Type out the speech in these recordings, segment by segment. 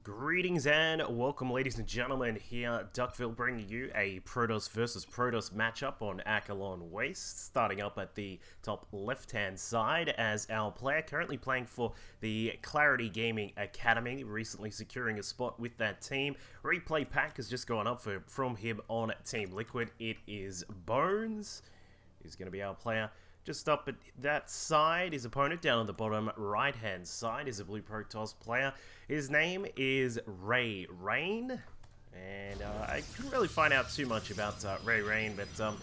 Greetings and welcome, ladies and gentlemen. Here, Duckville bringing you a Protoss versus Protoss matchup on Acheron Waste. Starting up at the top left-hand side as our player currently playing for the Clarity Gaming Academy, recently securing a spot with that team. Replay pack has just gone up from him on Team Liquid. It is Bones. He's going to be our player. Just up at that side, his opponent down on the bottom right-hand side is a Blue Protoss player. His name is RayReign, and I couldn't really find out too much about RayReign, but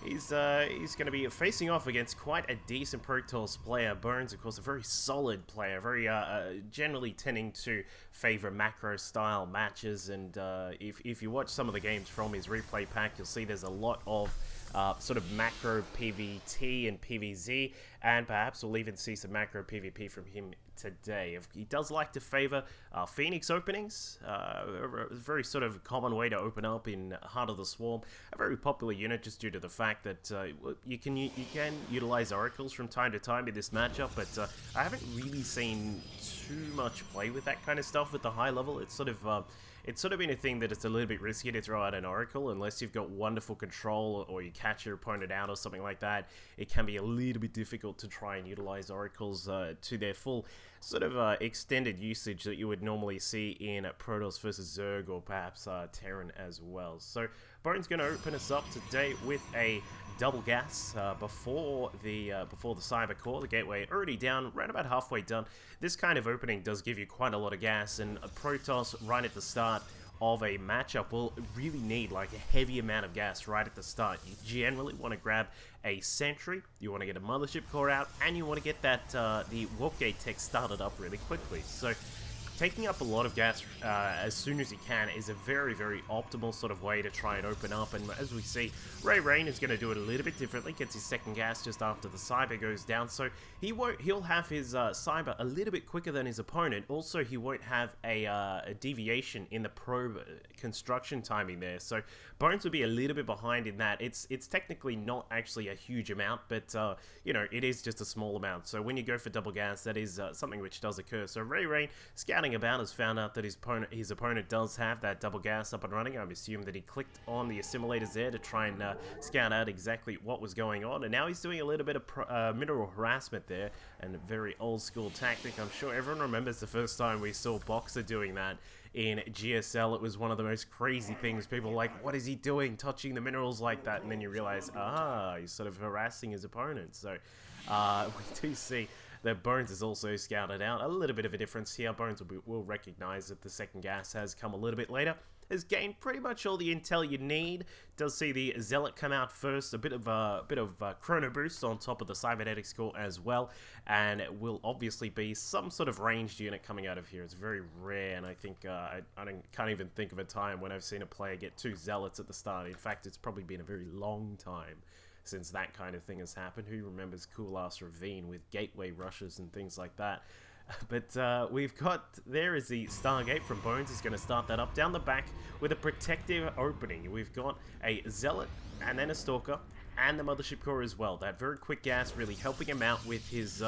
he's going to be facing off against quite a decent Protoss player. Bones, of course, a very solid player, very generally tending to favor macro-style matches, and if you watch some of the games from his replay pack, you'll see there's a lot of sort of macro PvT and PvZ, and perhaps we'll even see some macro PvP from him today. He does like to favor Phoenix openings, a very sort of common way to open up in Heart of the Swarm, a very popular unit just due to the fact that you can utilize oracles from time to time in this matchup, but I haven't really seen too much play with that kind of stuff at the high level. It's sort of been a thing that it's a little bit risky to throw out an oracle unless you've got wonderful control or you catch your opponent out or something like that. It can be a little bit difficult to try and utilize oracles to their full sort of extended usage that you would normally see in Protoss versus Zerg or perhaps Terran as well. So Bone's going to open us up today with a double gas before the cyber core. The gateway already down, right about halfway done. This kind of opening does give you quite a lot of gas, and a Protoss right at the start of a matchup will really need like a heavy amount of gas right at the start. You generally want to grab a sentry, you want to get a mothership core out, and you want to get that the warp gate tech started up really quickly. So taking up a lot of gas as soon as you can is a very, very optimal sort of way to try and open up, and as we see, RayReign is going to do it a little bit differently, gets his second gas just after the cyber goes down, so he'll have his cyber a little bit quicker than his opponent. Also, he won't have a deviation in the probe construction timing there, so Bones will be a little bit behind in that. It's technically not actually a huge amount, but you know, it is just a small amount, so when you go for double gas, that is something which does occur. So RayReign, scouting about, has found out that his opponent does have that double gas up and running. I'm assuming that he clicked on the assimilators there to try and scout out exactly what was going on, and now he's doing a little bit of mineral harassment there, and a very old school tactic. I'm sure everyone remembers the first time we saw Boxer doing that in GSL. It was one of the most crazy things. People were like, what is he doing, touching the minerals like that? And then you realize, he's sort of harassing his opponent. So we do see that Bones is also scouted out. A little bit of a difference here. Bones will recognize that the second gas has come a little bit later. Has gained pretty much all the intel you need. Does see the Zealot come out first, a bit of chrono boost on top of the cybernetics core as well, and it will obviously be some sort of ranged unit coming out of here. It's very rare, and I think I can't even think of a time when I've seen a player get two Zealots at the start. In fact, it's probably been a very long time since that kind of thing has happened. Who remembers cool ass Ravine with gateway rushes and things like that? But we've got, there is the Stargate from Bones. Is going to start that up down the back with a protective opening. We've got a Zealot and then a Stalker and the Mothership Core as well. That very quick gas really helping him out with his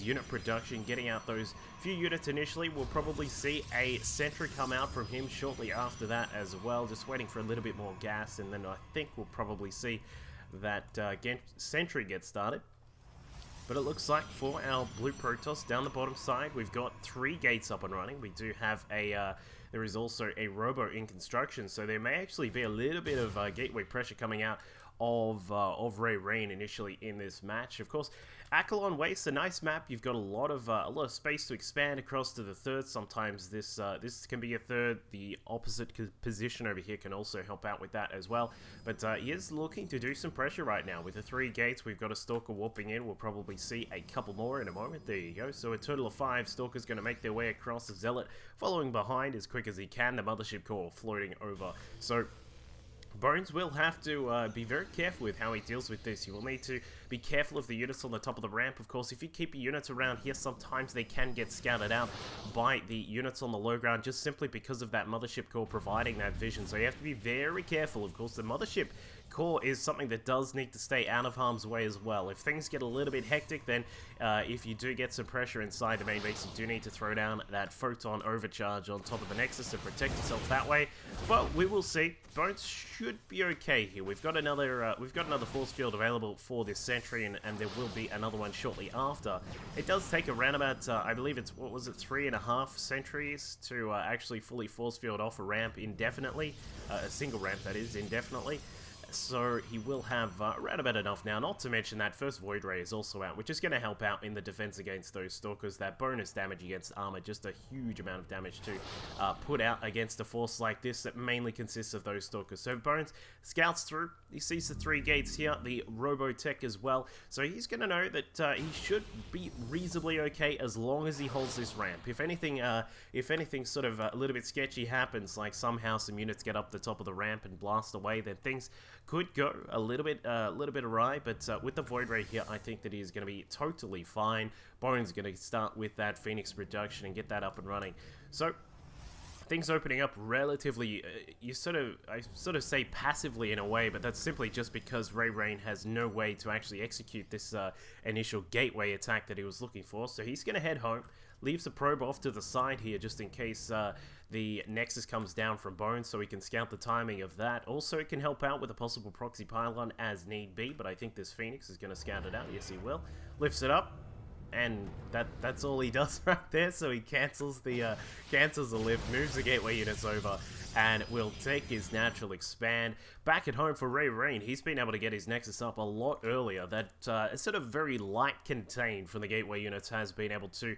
unit production, getting out those few units initially. We'll probably see a Sentry come out from him shortly after that as well, just waiting for a little bit more gas, and then I think we'll probably see that Sentry get started. But it looks like for our Blue Protoss down the bottom side, we've got 3 gates up and running. We do have a, there is also a Robo in construction, so there may actually be a little bit of gateway pressure coming out of RayReign initially in this match. Of course, Acheron Waste, a nice map. You've got a lot of space to expand across to the third. Sometimes this can be a third. The opposite position over here can also help out with that as well. But he is looking to do some pressure right now with the 3 gates. We've got a Stalker warping in. We'll probably see a couple more in a moment. There you go. So a total of 5 Stalkers going to make their way across. The Zealot following behind as quick as he can. The Mothership Core floating over. So Bones will have to be very careful with how he deals with this. You will need to be careful of the units on the top of the ramp. Of course, if you keep your units around here, sometimes they can get scouted out by the units on the low ground, just simply because of that Mothership Core providing that vision. So you have to be very careful. Of course, the Mothership core is something that does need to stay out of harm's way as well. If things get a little bit hectic, then if you do get some pressure inside the main base, you do need to throw down that photon overcharge on top of the Nexus to protect yourself that way. But we will see. Bones should be okay here. We've got another force field available for this sentry, and there will be another one shortly after. It does take around about, I believe it's, what was it, 3.5 sentries to actually fully force field off a ramp indefinitely. A single ramp, that is, indefinitely. So he will have around about enough now, not to mention that first Void Ray is also out, which is going to help out in the defense against those Stalkers. That bonus damage against armor, just a huge amount of damage to put out against a force like this that mainly consists of those Stalkers. So Bones scouts through, he sees the 3 gates here, the Robotech as well, so he's going to know that he should be reasonably okay as long as he holds this ramp. If anything sort of a little bit sketchy happens, like somehow some units get up the top of the ramp and blast away, then things could go a little bit awry, but with the Void Ray here, I think that he's going to be totally fine. Bones going to start with that Phoenix reduction and get that up and running. So things opening up relatively, I sort of say passively in a way, but that's simply just because RayReign has no way to actually execute this initial gateway attack that he was looking for. So he's going to head home, leaves the probe off to the side here just in case the Nexus comes down from Bones, so we can scout the timing of that. Also, it can help out with a possible proxy pylon as need be, but I think this Phoenix is going to scout it out. Yes, he will. Lifts it up, and that's all he does right there. So he cancels the lift, moves the gateway units over, and will take his natural expand. Back at home for RayReign, he's been able to get his Nexus up a lot earlier. That sort of very light contained from the gateway units has been able to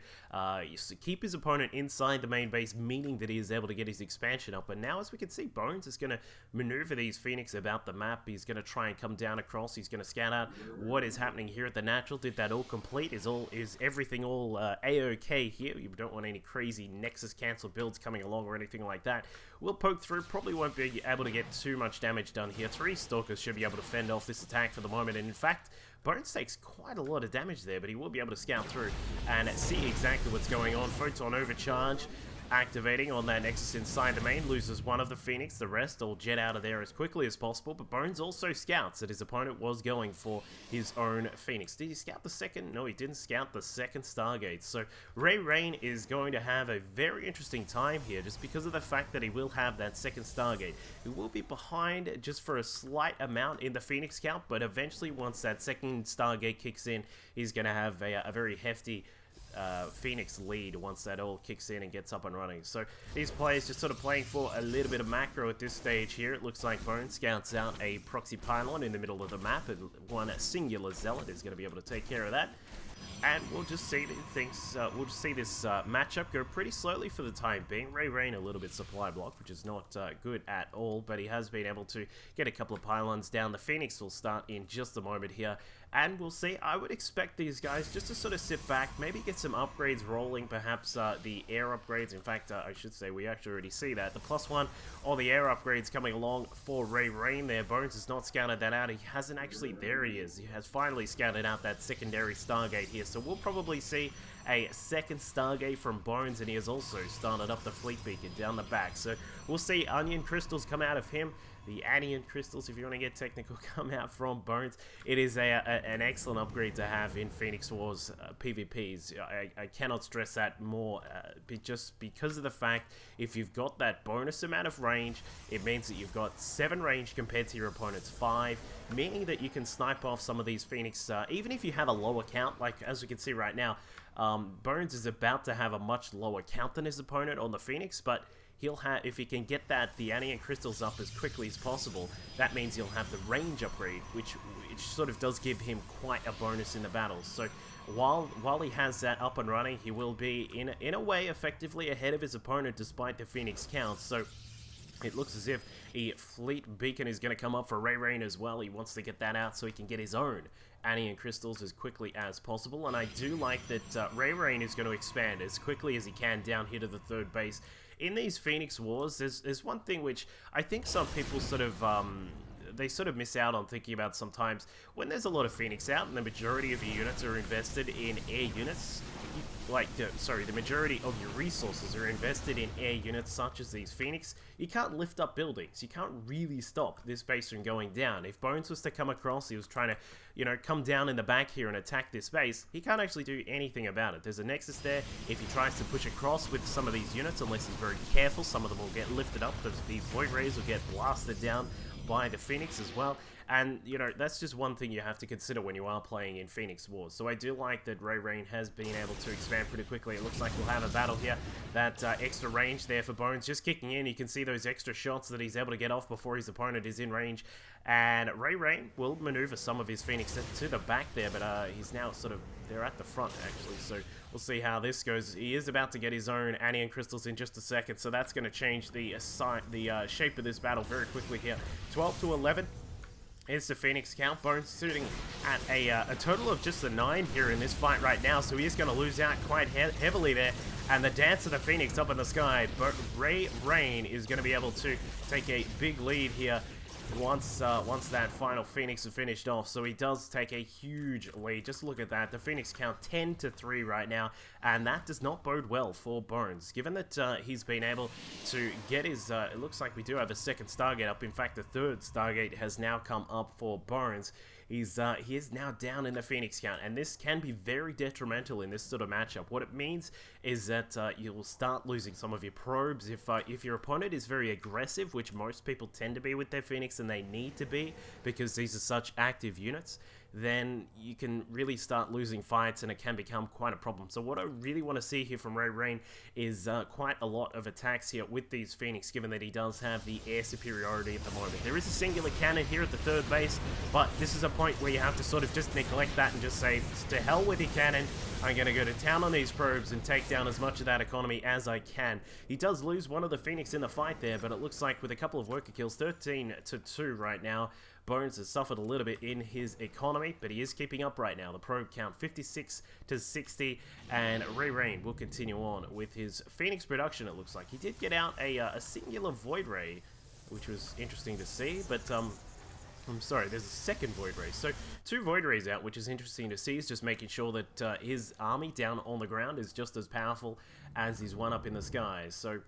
keep his opponent inside the main base, meaning that he is able to get his expansion up. And now, as we can see, Bones is going to maneuver these Phoenix about the map. He's going to try and come down across. He's going to scout out what is happening here at the natural. Did that all complete? Is everything all a-okay here? You don't want any crazy Nexus cancel builds coming along or anything like that. We'll poke through. Probably won't be able to get too much damage done here. 3 Stalkers should be able to fend off this attack for the moment, and in fact, Bones takes quite a lot of damage there, but he will be able to scout through and see exactly what's going on. Photon overcharge activating on that Nexus inside the main, loses one of the Phoenix, the rest all jet out of there as quickly as possible, but Bones also scouts that his opponent was going for his own Phoenix. Did he scout the second? No, he didn't scout the second Stargate. So RayReign is going to have a very interesting time here just because of the fact that he will have that second Stargate. He will be behind just for a slight amount in the Phoenix count, but eventually once that second Stargate kicks in, he's going to have a very hefty Phoenix lead once that all kicks in and gets up and running. So these players just sort of playing for a little bit of macro at this stage here. It looks like Bones scouts out a proxy pylon in the middle of the map, and one singular zealot is going to be able to take care of that. And we'll just see things. We'll just see this matchup go pretty slowly for the time being. RayReign a little bit supply blocked, which is not good at all, but he has been able to get a couple of pylons down. The Phoenix will start in just a moment here, and we'll see. I would expect these guys just to sort of sit back, maybe get some upgrades rolling, perhaps the air upgrades. In fact, I should say we actually already see that. The +1 or the air upgrades coming along for RayReign there. Bones has not scouted that out. He hasn't actually. There he is. He has finally scouted out that secondary Stargate here. So we'll probably see a second Stargate from Bones, and he has also started up the Fleet Beacon down the back. So we'll see Onion Crystals come out of him. The Anion Crystals, if you want to get technical, come out from Bones. It is an excellent upgrade to have in Phoenix Wars PvPs. I cannot stress that more, just because of the fact if you've got that bonus amount of range, it means that you've got 7 range compared to your opponent's 5, meaning that you can snipe off some of these Phoenix, even if you have a lower count, like as we can see right now. Bones is about to have a much lower count than his opponent on the Phoenix, but he'll have, if he can get the Anion Crystals up as quickly as possible, that means he'll have the range upgrade, which sort of does give him quite a bonus in the battles. So while he has that up and running, he will be in a way effectively ahead of his opponent despite the Phoenix count. So it looks as if a Fleet Beacon is going to come up for RayReign as well. He wants to get that out so he can get his own Anion Crystals as quickly as possible. And I do like that RayReign is going to expand as quickly as he can down here to the 3rd base. In these Phoenix Wars, there's one thing which I think some people sort of they sort of miss out on thinking about sometimes when there's a lot of Phoenix out and the majority of your units are invested in air units, the majority of your resources are invested in air units such as these Phoenix, you can't lift up buildings. You can't really stop this base from going down. If Bones was to come across, he was trying to, you know, come down in the back here and attack this base, he can't actually do anything about it. There's a Nexus there. If he tries to push across with some of these units, unless he's very careful, some of them will get lifted up. The Void Rays will get blasted down by the Phoenix as well. And, you know, that's just one thing you have to consider when you are playing in Phoenix Wars. So I do like that RayReign has been able to expand pretty quickly. It looks like we'll have a battle here. That extra range there for Bones just kicking in. You can see those extra shots that he's able to get off before his opponent is in range. And RayReign will maneuver some of his Phoenix to the back there, but he's now sort of, they're at the front actually. So we'll see how this goes. He is about to get his own Anion Crystals in just a second, so that's going to change the shape of this battle very quickly here. 12 to 11. Here's the Phoenix count. Bones sitting at a total of just a 9 here in this fight right now, so he is going to lose out quite heavily there. And the dance of the Phoenix up in the sky, but RayReign is going to be able to take a big lead here once that final Phoenix is finished off. So he does take a huge lead. Just look at that. The Phoenix count 10 to 3 right now, and that does not bode well for Bones. Given that he's been able to get his, it looks like we do have a second Stargate up. In fact, the third Stargate has now come up for Bones. He is now down in the Phoenix count, and this can be very detrimental in this sort of matchup. What it means is that you will start losing some of your probes if your opponent is very aggressive, which most people tend to be with their Phoenix, and they need to be because these are such active units. Then you can really start losing fights and it can become quite a problem. So what I really want to see here from RayReign is quite a lot of attacks here with these Phoenix, given that he does have the air superiority at the moment. There is a singular cannon here at the third base, but this is a point where you have to sort of just neglect that and just say, to hell with your cannon. I'm going to go to town on these probes and take down as much of that economy as I can. He does lose one of the Phoenix in the fight there, but it looks like with a couple of worker kills, 13 to 2 right now, Bones has suffered a little bit in his economy, but he is keeping up right now. The probe count 56 to 60, and RayReign will continue on with his Phoenix production. It looks like he did get out a singular Void Ray, which was interesting to see, but I'm sorry, there's a second Void Ray. So 2 Void Rays out, which is interesting to see. He's just making sure that his army down on the ground is just as powerful as his one up in the skies. So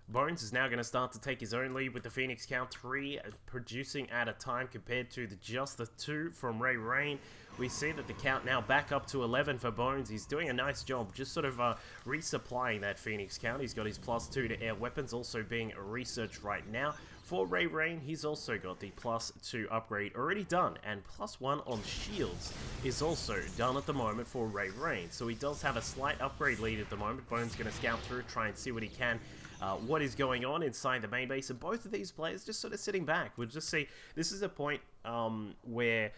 Bones is now going to start to take his own lead with the Phoenix count 3 producing at a time compared to just the 2 from RayReign. We see that the count now back up to 11 for Bones. He's doing a nice job just sort of resupplying that Phoenix count. He's got his +2 to air weapons also being researched right now. For RayReign, he's also got the +2 upgrade already done, and +1 on shields is also done at the moment for RayReign. So he does have a slight upgrade lead at the moment. Bones going to scout through, try and see what he can. What is going on inside the main base, and both of these players just sort of sitting back. We'll just see, this is a point where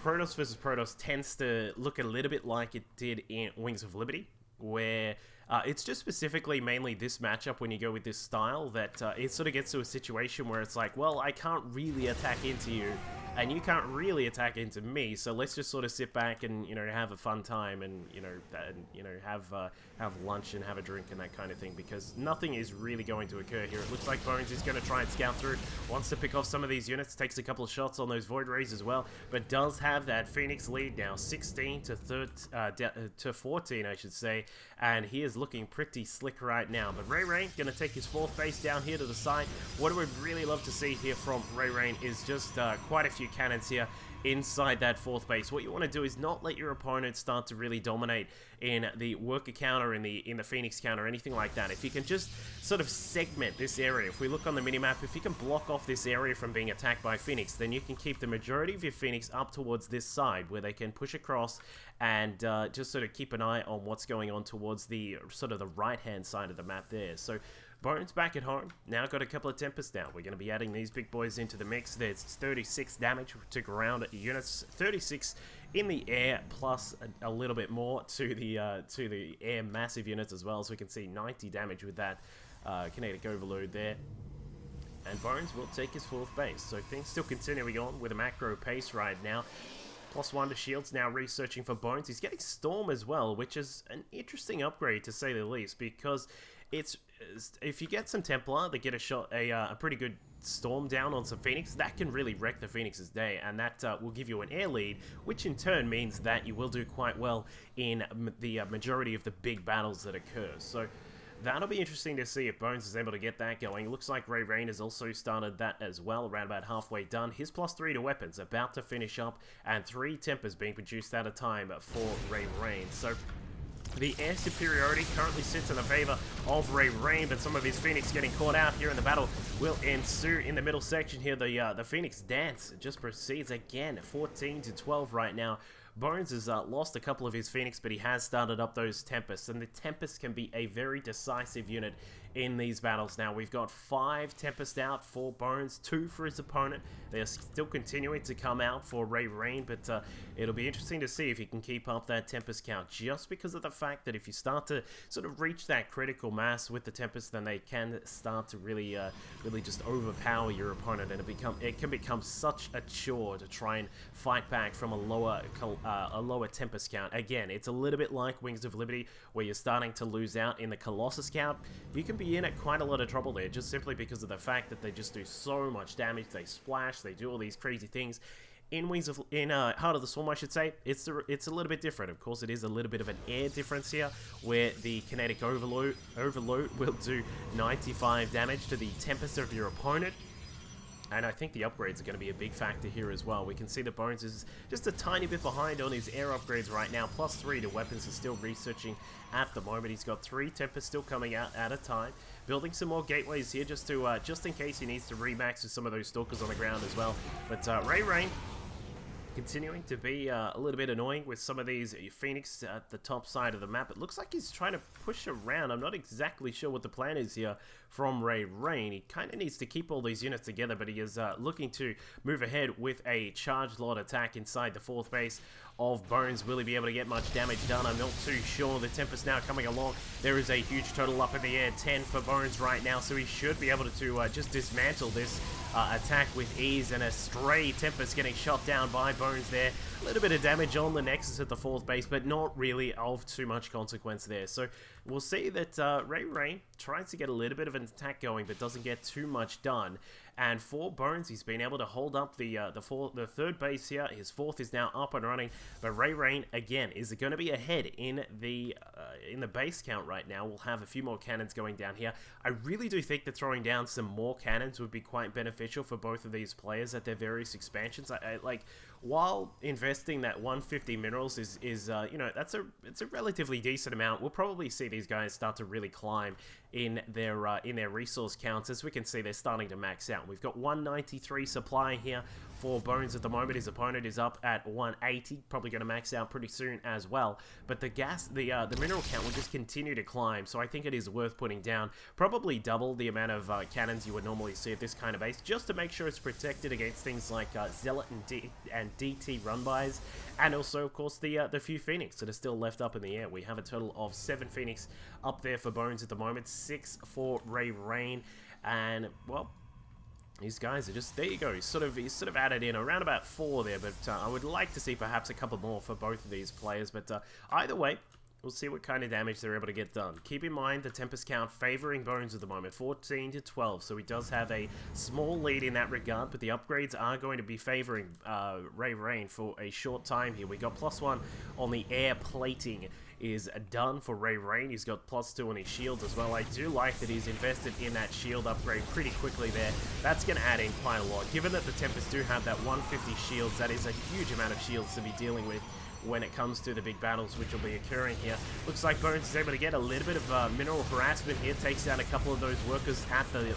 Protoss versus Protoss tends to look a little bit like it did in Wings of Liberty, where it's just specifically mainly this matchup when you go with this style that it sort of gets to a situation where it's like, well, I can't really attack into you, and you can't really attack into me, so let's just sort of sit back and, you know, have a fun time and, have lunch and have a drink and that kind of thing, because nothing is really going to occur here. It looks like Bones is going to try and scout through, wants to pick off some of these units, takes a couple of shots on those Void Rays as well, but does have that Phoenix lead now, 16 to 14, I should say, and he is looking pretty slick right now. But RayReign going to take his 4th base down here to the side. What I would really love to see here from RayReign is just quite a few cannons here inside that 4th base. What you want to do is not let your opponent start to really dominate in the worker counter, in the Phoenix counter, or anything like that. If you can just sort of segment this area, if we look on the minimap, if you can block off this area from being attacked by Phoenix, then you can keep the majority of your Phoenix up towards this side where they can push across and just sort of keep an eye on what's going on towards the sort of the right hand side of the map there. So Bones back at home, now got a couple of Tempests down. We're going to be adding these big boys into the mix. There's 36 damage to ground units, 36 in the air, plus a little bit more to the air massive units as well. So we can see 90 damage with that kinetic overload there. And Bones will take his 4th base. So things still continuing on with a macro pace right now. +1 to shields, now researching for Bones. He's getting Storm as well, which is an interesting upgrade to say the least, because it's, if you get some Templar, they get a pretty good storm down on some Phoenix, that can really wreck the Phoenix's day, and that will give you an air lead, which in turn means that you will do quite well in the majority of the big battles that occur. So that'll be interesting to see if Bones is able to get that going. It looks like RayReign has also started that as well, around about halfway done. His +3 to weapons about to finish up, and 3 tempers being produced at a time for RayReign. So the air superiority currently sits in the favor of RayReign, but some of his Phoenix getting caught out here in the battle will ensue in the middle section here. The Phoenix dance just proceeds again, 14 to 12 right now. Bones has lost a couple of his Phoenix, but he has started up those Tempests, and the Tempest can be a very decisive unit in these battles. Now, we've got 5 Tempest out for Bones, 2 for his opponent. They are still continuing to come out for RayReign, but it'll be interesting to see if he can keep up that Tempest count, just because of the fact that if you start to sort of reach that critical mass with the Tempest, then they can start to really just overpower your opponent, and it can become such a chore to try and fight back from a lower Tempest count. Again, it's a little bit like Wings of Liberty, where you're starting to lose out in the Colossus count. You can be in at quite a lot of trouble there, just simply because of the fact that they just do so much damage. They splash, they do all these crazy things. In Heart of the Swarm, I should say, it's a little bit different. Of course, it is a little bit of an air difference here, where the kinetic overload will do 95 damage to the Tempest of your opponent. And I think the upgrades are going to be a big factor here as well. We can see that Bones is just a tiny bit behind on his air upgrades right now. +3 to weapons, is still researching at the moment. He's got 3 Tempests still coming out at a time. Building some more gateways here just in case he needs to remax with some of those Stalkers on the ground as well. But RayReign continuing to be a little bit annoying with some of these Phoenix at the top side of the map. It looks like he's trying to push around. I'm not exactly sure what the plan is here from RayReign. He kind of needs to keep all these units together, but he is looking to move ahead with a charge lot attack inside the 4th base of Bones. Will he be able to get much damage done? I'm not too sure. The Tempest now coming along. There is a huge total up in the air, 10 for Bones right now, so he should be able to just dismantle this attack with ease, and a stray Tempest getting shot down by Bones there. A little bit of damage on the Nexus at the 4th base, but not really of too much consequence there. So we'll see that RayReign tries to get a little bit of an attack going, but doesn't get too much done. And for Bones, he's been able to hold up the 3rd base here. His 4th is now up and running, but RayReign again is going to be ahead in the base count right now. We'll have a few more cannons going down here. I really do think that throwing down some more cannons would be quite beneficial for both of these players at their various expansions. While investing that 150 minerals is you know, it's a relatively decent amount. We'll probably see these guys start to really climb in their resource counts. As we can see, they're starting to max out. We've got 193 supply here for Bones at the moment. His opponent is up at 180, probably going to max out pretty soon as well. But the mineral count will just continue to climb, so I think it is worth putting down probably double the amount of cannons you would normally see at this kind of base, just to make sure it's protected against things like Zealot and DT run-bys, and also, of course, the few Phoenix that are still left up in the air. We have a total of 7 Phoenix up there for Bones at the moment, 6 for RayReign, and, well, these guys are just, there you go, he's sort of added in around about 4 there, but I would like to see perhaps a couple more for both of these players, but either way, we'll see what kind of damage they're able to get done. Keep in mind the Tempest count favoring Bones at the moment, 14 to 12, so he does have a small lead in that regard, but the upgrades are going to be favoring RayReign for a short time here. We got +1 on the air plating is done for RayReign. He's got +2 on his shields as well. I do like that he's invested in that shield upgrade pretty quickly there. That's going to add in quite a lot. Given that the Tempests do have that 150 shields, that is a huge amount of shields to be dealing with when it comes to the big battles which will be occurring here. Looks like Bones is able to get a little bit of mineral harassment here, takes down a couple of those workers at the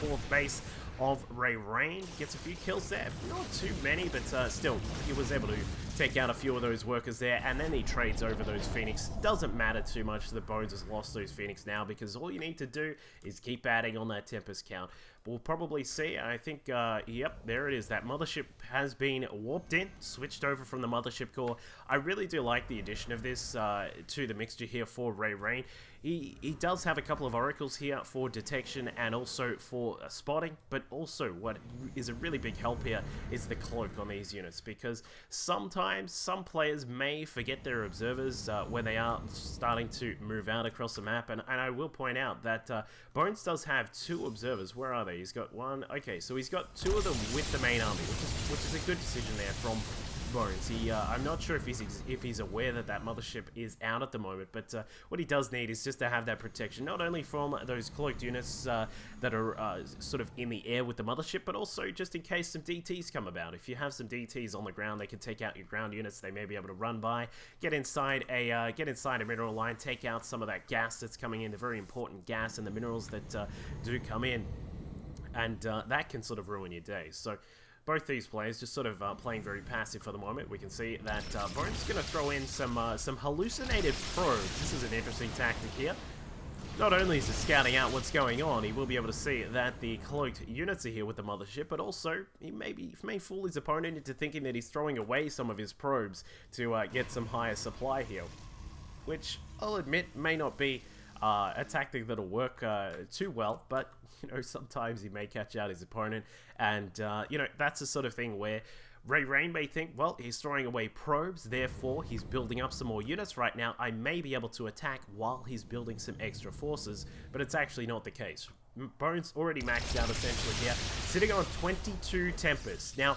4th base of RayReign. Gets a few kills there, not too many, but still, he was able to take out a few of those workers there, and then he trades over those Phoenix. Doesn't matter too much that Bones has lost those Phoenix now, because all you need to do is keep adding on that Tempest count. We'll probably see, I think, yep, there it is. That Mothership has been warped in, switched over from the Mothership core. I really do like the addition of this to the mixture here for RayReign. He does have a couple of oracles here for detection and also for spotting, but also what is a really big help here is the cloak on these units, because sometimes times, some players may forget their observers when they are starting to move out across the map, and I will point out that Bones does have 2 observers. Where are they? He's got 1. Okay, so he's got 2 of them with the main army, which is a good decision there from Bones. I'm not sure if he's aware that that mothership is out at the moment, but what he does need is just to have that protection, not only from those cloaked units that are sort of in the air with the mothership, but also just in case some DTs come about. If you have some DTs on the ground, they can take out your ground units. They may be able to run by, get inside a mineral line, take out some of that gas that's coming in, the very important gas and the minerals that do come in, and that can sort of ruin your day. So both these players just sort of playing very passive for the moment. We can see that Bones is going to throw in some hallucinated probes. This is an interesting tactic here. Not only is he scouting out what's going on, he will be able to see that the cloaked units are here with the mothership, but also he may fool his opponent into thinking that he's throwing away some of his probes to get some higher supply here, which I'll admit may not be a tactic that'll work too well, but you know, sometimes he may catch out his opponent, and you know, that's the sort of thing where RayReign may think, well, he's throwing away probes, therefore he's building up some more units right now. I may be able to attack while he's building some extra forces, but it's actually not the case. Bones already maxed out essentially here, sitting on 22 Tempest. Now,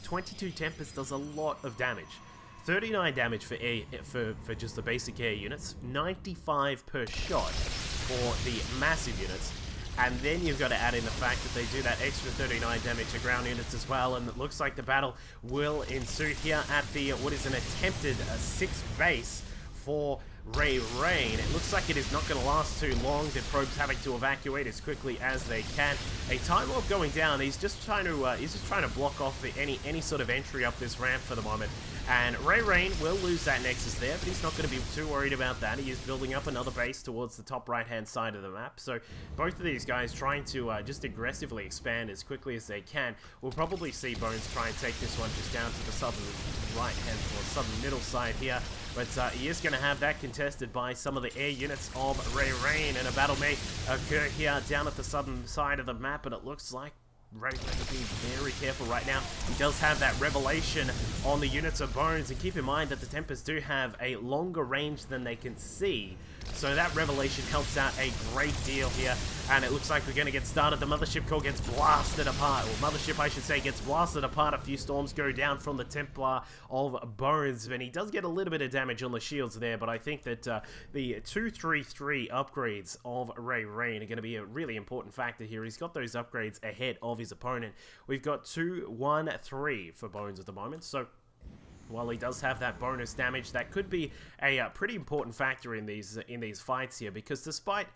22 Tempest does a lot of damage. 39 damage for just the basic air units, 95 per shot for the massive units, and then you've got to add in the fact that they do that extra 39 damage to ground units as well, and it looks like the battle will ensue here at the, what is an attempted 6th base for RayReign. It looks like it is not going to last too long. The probes having to evacuate as quickly as they can. A time warp going down. He's just trying to block off any sort of entry up this ramp for the moment. And RayReign will lose that Nexus there, but he's not going to be too worried about that. He is building up another base towards the top right-hand side of the map. So both of these guys trying to just aggressively expand as quickly as they can. We'll probably see Bones try and take this one just down to the southern right-hand or southern middle side here. But he is going to have that contested by some of the air units of RayReign, and a battle may occur here down at the southern side of the map, and it looks like RayReign being very careful right now. He does have that revelation on the units of Bones, and keep in mind that the Tempests do have a longer range than they can see, so that revelation helps out a great deal here. And it looks like we're going to get started. The mothership core gets blasted apart, or mothership I should say gets blasted apart. A few storms go down from the Templar of Bones, and he does get a little bit of damage on the shields there, but I think that the 233 upgrades of RayReign are going to be a really important factor here. He's got those upgrades ahead of his opponent. We've got 213 for Bones at the moment, so while he does have that bonus damage, that could be a pretty important factor in these fights here, because despite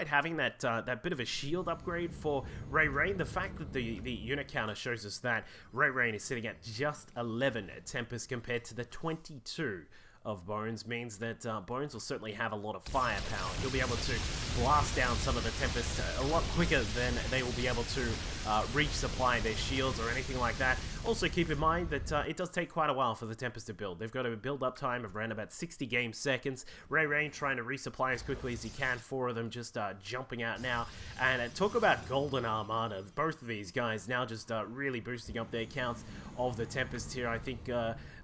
having that bit of a shield upgrade for RayReign, the fact that the unit counter shows us that RayReign is sitting at just 11 Tempest compared to the 22 of Bones means that Bones will certainly have a lot of firepower. He'll be able to blast down some of the Tempests a lot quicker than they will be able to resupply their shields or anything like that. Also keep in mind that it does take quite a while for the Tempest to build. They've got a build-up time of around about 60 game seconds. RayReign trying to resupply as quickly as he can. 4 of them just jumping out now. And talk about Golden Armada. Both of these guys now just really boosting up their counts of the Tempest here. I think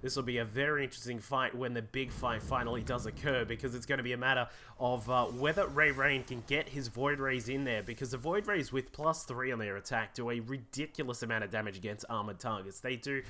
this will be a very interesting fight when the big fight finally does occur, because it's going to be a matter of whether RayReign can get his Void Rays in there, because the Void Rays with +3 on their attack do a ridiculous amount of damage against armored targets. They do,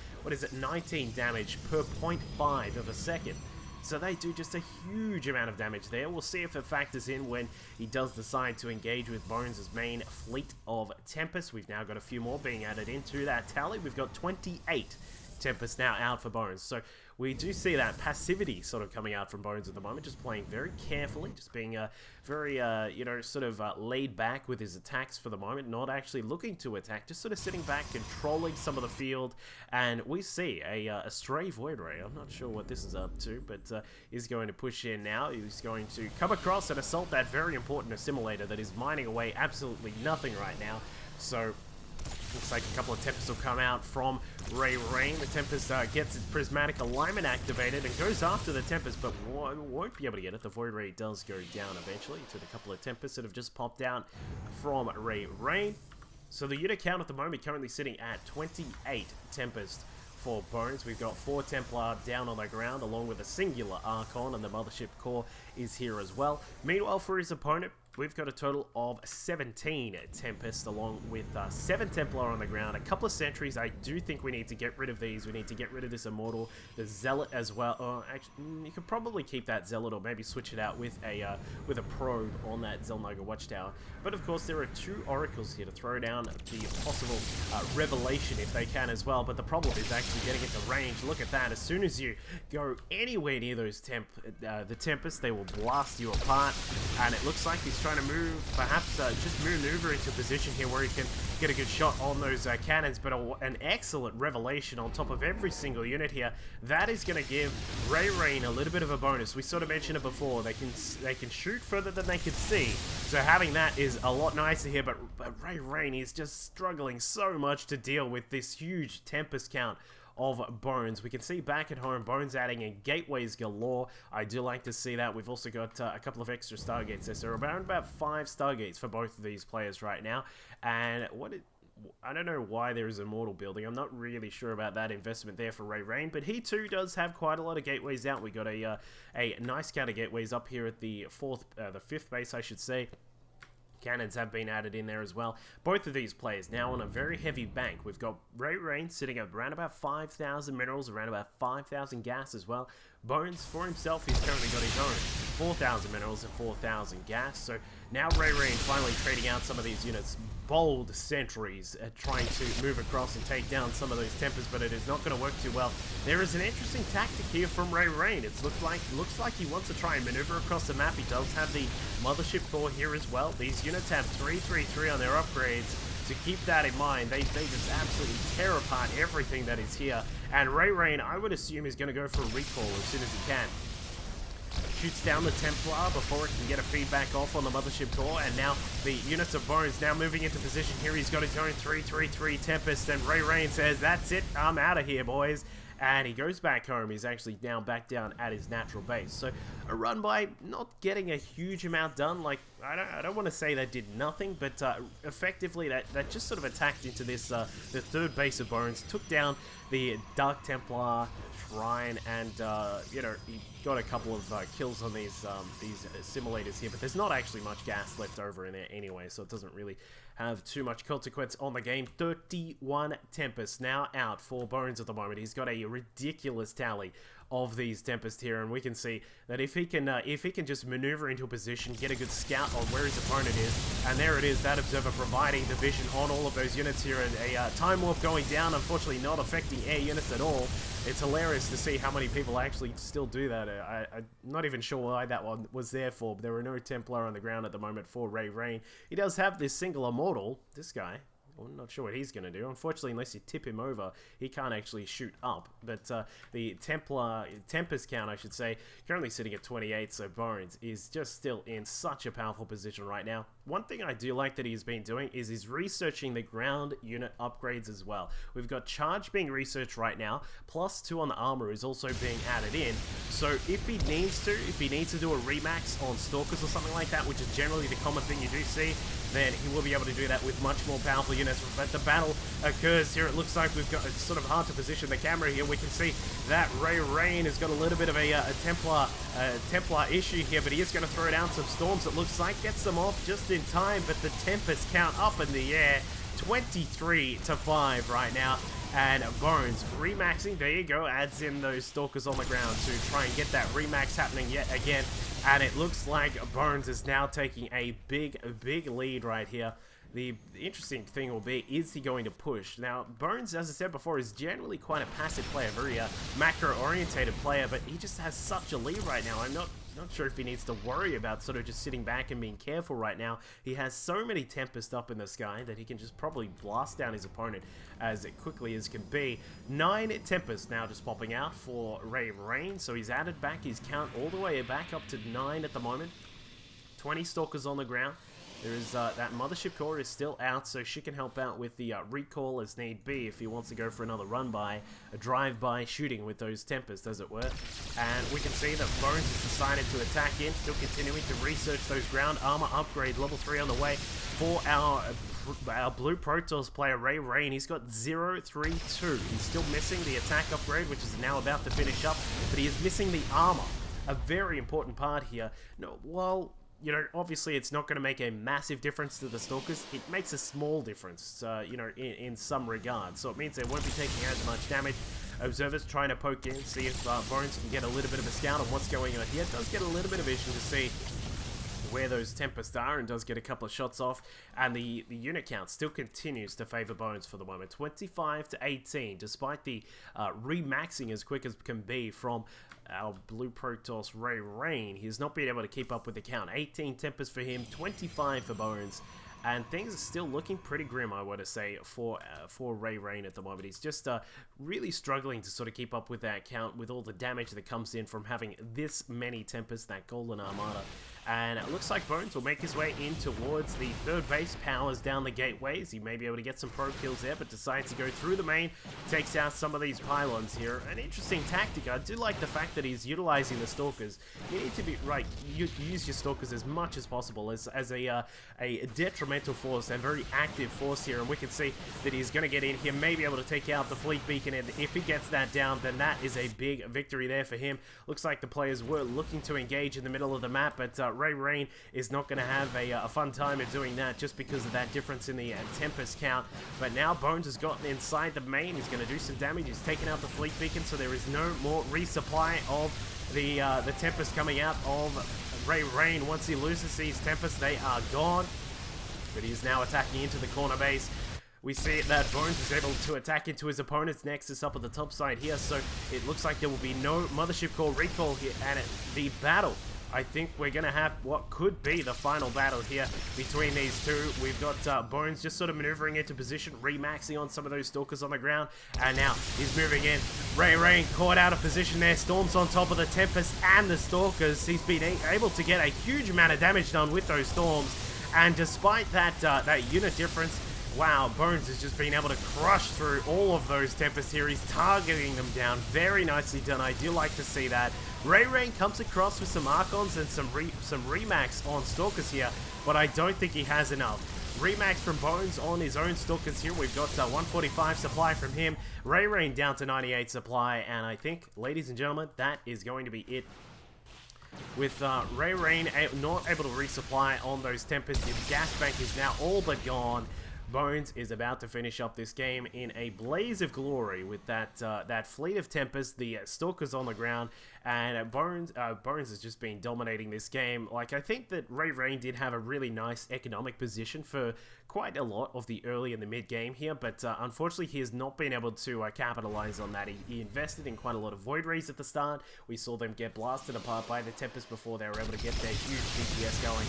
19 damage per 0.5 of a second. So they do just a huge amount of damage there. We'll see if it factors in when he does decide to engage with Bones' main fleet of Tempest. We've now got a few more being added into that tally. We've got 28 Tempest now out for Bones. So we do see that passivity sort of coming out from Bones at the moment, just playing very carefully, just being very, you know, sort of laid back with his attacks for the moment, not actually looking to attack, just sort of sitting back, controlling some of the field. And we see a stray Void Ray. I'm not sure what this is up to, but he's going to push in now. He's going to come across and assault that very important assimilator that is mining away absolutely nothing right now. So looks like a couple of Tempests will come out from RayReign. The Tempest gets its prismatic alignment activated and goes after the Tempest, but won't be able to get it. The Void Ray does go down eventually to the couple of Tempests that have just popped out from RayReign. So the unit count at the moment currently sitting at 28 Tempest for Bones. We've got 4 Templar down on the ground, along with a singular Archon, and the Mothership Core is here as well. Meanwhile, for his opponent, we've got a total of 17 Tempest, along with 7 Templar on the ground, a couple of Sentries. I do think we need to get rid of these. We need to get rid of this Immortal, the Zealot as well. Actually, you could probably keep that Zealot, or maybe switch it out with a probe on that Zelnaga Watchtower. But of course, there are 2 Oracles here to throw down the possible Revelation if they can as well. But the problem is actually getting into range. Look at that. As soon as you go anywhere near those the Tempest, they will blast you apart. And it looks like he's trying to move, perhaps just maneuver into a position here where he can get a good shot on those cannons, but an excellent Revelation on top of every single unit here. That is going to give RayReign a little bit of a bonus. We sort of mentioned it before. They can shoot further than they can see, so having that is a lot nicer here. But RayReign is just struggling so much to deal with this huge Tempest count of Bones. We can see back at home, Bones adding in gateways galore. I do like to see that. We've also got a couple of extra Stargates there, so around about 5 Stargates for both of these players right now. And I don't know why there is a Immortal building. I'm not really sure about that investment there for RayReign, but he too does have quite a lot of gateways out. We got a nice count of gateways up here at the 5th base, I should say. Cannons have been added in there as well. Both of these players now on a very heavy bank. We've got RayReign sitting at around about 5,000 minerals, around about 5,000 gas as well. Bones, for himself, he's currently got his own 4,000 minerals and 4,000 gas. So now RayReign finally trading out some of these units. Bold sentries trying to move across and take down some of those Tempers, but it is not going to work too well. There is an interesting tactic here from RayReign. It looks like he wants to try and maneuver across the map. He does have the Mothership Core here as well. These units have 333 on their upgrades, so keep that in mind. They just absolutely tear apart everything that is here. And RayReign, I would assume, is going to go for a recall as soon as he can. Shoots down the Templar before it can get a feedback off on the Mothership Core, and now the units of Bones now moving into position here. He's got his own 333 Tempest, and RayReign says, "That's it, I'm out of here, boys." And he goes back home. He's actually now back down at his natural base. So a run by, not getting a huge amount done. Like, I don't want to say that did nothing, but effectively that just sort of attacked into this the 3rd base of Bones, took down the Dark Templar Shrine, and you know, he got a couple of kills on these simulators here. But there's not actually much gas left over in there anyway, so it doesn't really have too much consequence on the game. 31 Tempest now out for Bones at the moment. He's got a ridiculous tally of these Tempest here, and we can see that if he can just maneuver into a position, get a good scout on where his opponent is, and there it is, that Observer providing the vision on all of those units here, and a Time Warp going down, unfortunately not affecting air units at all. It's hilarious to see how many people actually still do that. I'm not even sure why that one was there for, but there were no Templar on the ground at the moment for RayReign. He does have this single Immortal, this guy. I'm not sure what he's going to do. Unfortunately, unless you tip him over, he can't actually shoot up. But the Tempest count, I should say, currently sitting at 28, so Bones is just still in such a powerful position right now. One thing I do like that he's been doing is he's researching the ground unit upgrades as well. We've got Charge being researched right now, +2 on the armor is also being added in. So if he needs to do a remax on Stalkers or something like that, which is generally the common thing you do see, then he will be able to do that with much more powerful units. But the battle occurs here. It looks like we've got, it's sort of hard to position the camera here. We can see that RayReign has got a little bit of a Templar issue here, but he is going to throw down some storms. It looks like gets them off just in time, but the Tempest count up in the air, 23-5 right now. And Bones remaxing, there you go, adds in those Stalkers on the ground to try and get that remax happening yet again. And it looks like Bones is now taking a big lead right here. The interesting thing will be, is he going to push? Now, Bones, as I said before, is generally quite a passive player, very macro-orientated player, but he just has such a lead right now. I'm not sure if he needs to worry about sort of just sitting back and being careful right now. He has so many Tempest up in the sky that he can just probably blast down his opponent as quickly as can be. 9 Tempest now just popping out for RayReign, so he's added back his count all the way back up to 9 at the moment. 20 Stalkers on the ground. There is that Mothership Core is still out, so she can help out with the recall as need be if he wants to go for another run-by, a drive-by shooting with those Tempests, as it were. And we can see that Bones has decided to attack in, still continuing to research those ground armor upgrades, level 3 on the way for our our blue Protoss player RayReign, he's got 0-3-2. He's still missing the attack upgrade, which is now about to finish up, but he is missing the armor. A very important part here. No, well, you know, obviously it's not going to make a massive difference to the Stalkers. It makes a small difference, you know, in some regards. So it means they won't be taking as much damage. Observers trying to poke in, see if Bones can get a little bit of a scout on what's going on here. Does get a little bit of vision to see where those Tempests are, and does get a couple of shots off, and the unit count still continues to favor Bones for the moment. 25-18, despite the remaxing as quick as can be from our blue Protoss RayReign. He has not been able to keep up with the count. 18 Tempests for him, 25 for Bones. And things are still looking pretty grim, I want to say, for RayReign at the moment. He's just really struggling to sort of keep up with that count, with all the damage that comes in from having this many Tempests, that Golden Armada. And it looks like Bones will make his way in towards the third base, powers down the gateways. He may be able to get some pro kills there, but decides to go through the main, takes out some of these pylons here. An interesting tactic. I do like the fact that he's utilizing the Stalkers. You need to be, right, use your Stalkers as much as possible as a detrimental force and very active force here. And we can see that he's going to get in here, may be able to take out the fleet beacon, and if he gets that down, then that is a big victory there for him. Looks like the players were looking to engage in the middle of the map, but RayReign is not going to have a fun time in doing that just because of that difference in the Tempest count. But now Bones has gotten inside the main. He's going to do some damage. He's taken out the fleet beacon, so there is no more resupply of the Tempest coming out of RayReign. Once he loses these Tempests, they are gone. But he is now attacking into the corner base. We see that Bones is able to attack into his opponent's nexus up at the top side here, so it looks like there will be no Mothership Core recall here, and the battle, I think we're going to have what could be the final battle here between these two. We've got Bones just sort of maneuvering into position, remaxing on some of those Stalkers on the ground, and now he's moving in. RayReign caught out of position there, storms on top of the Tempest and the Stalkers. He's been able to get a huge amount of damage done with those storms, and despite that, that unit difference, wow, Bones has just been able to crush through all of those Tempests here. He's targeting them down. Very nicely done. I do like to see that. RayReign comes across with some Archons and some Remax on Stalkers here, but I don't think he has enough. Remax from Bones on his own Stalkers here. We've got 145 supply from him. RayReign down to 98 supply, and I think, ladies and gentlemen, that is going to be it. With RayReign not able to resupply on those Tempests, the gas bank is now all but gone. Bones is about to finish up this game in a blaze of glory with that fleet of Tempest, the Stalkers on the ground, and Bones has just been dominating this game. Like, I think that RayReign did have a really nice economic position for quite a lot of the early and the mid game here, but unfortunately he has not been able to capitalize on that. He invested in quite a lot of Void Rays at the start. We saw them get blasted apart by the Tempest before they were able to get their huge DPS going,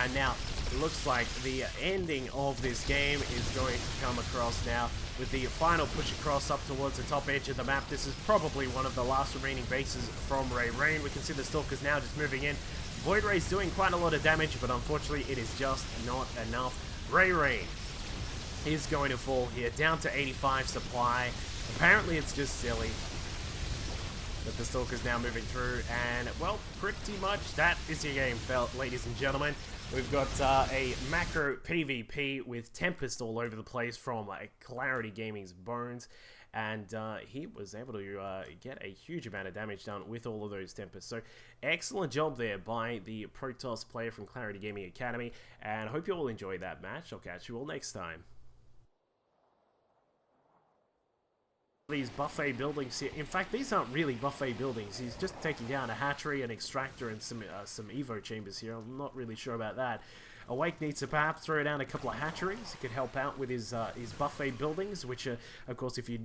and now it looks like the ending of this game is going to come across now with the final push across up towards the top edge of the map. This is probably one of the last remaining bases from RayReign. We can see the Stalkers now just moving in. Void Ray's doing quite a lot of damage, but unfortunately it is just not enough. RayReign is going to fall here, down to 85 supply. Apparently it's just silly that the Stalker's now moving through, and, well, pretty much that is your game, ladies and gentlemen. We've got a macro PvP with Tempest all over the place from Clarity Gaming's Bones, and he was able to get a huge amount of damage done with all of those Tempests. So excellent job there by the Protoss player from Clarity Gaming Academy, and I hope you all enjoyed that match. I'll catch you all next time. These buffet buildings here. In fact, these aren't really buffet buildings. He's just taking down a hatchery, an extractor, and some evo chambers here. I'm not really sure about that. Awake needs to perhaps throw down a couple of hatcheries. He could help out with his buffet buildings, which, of course, if you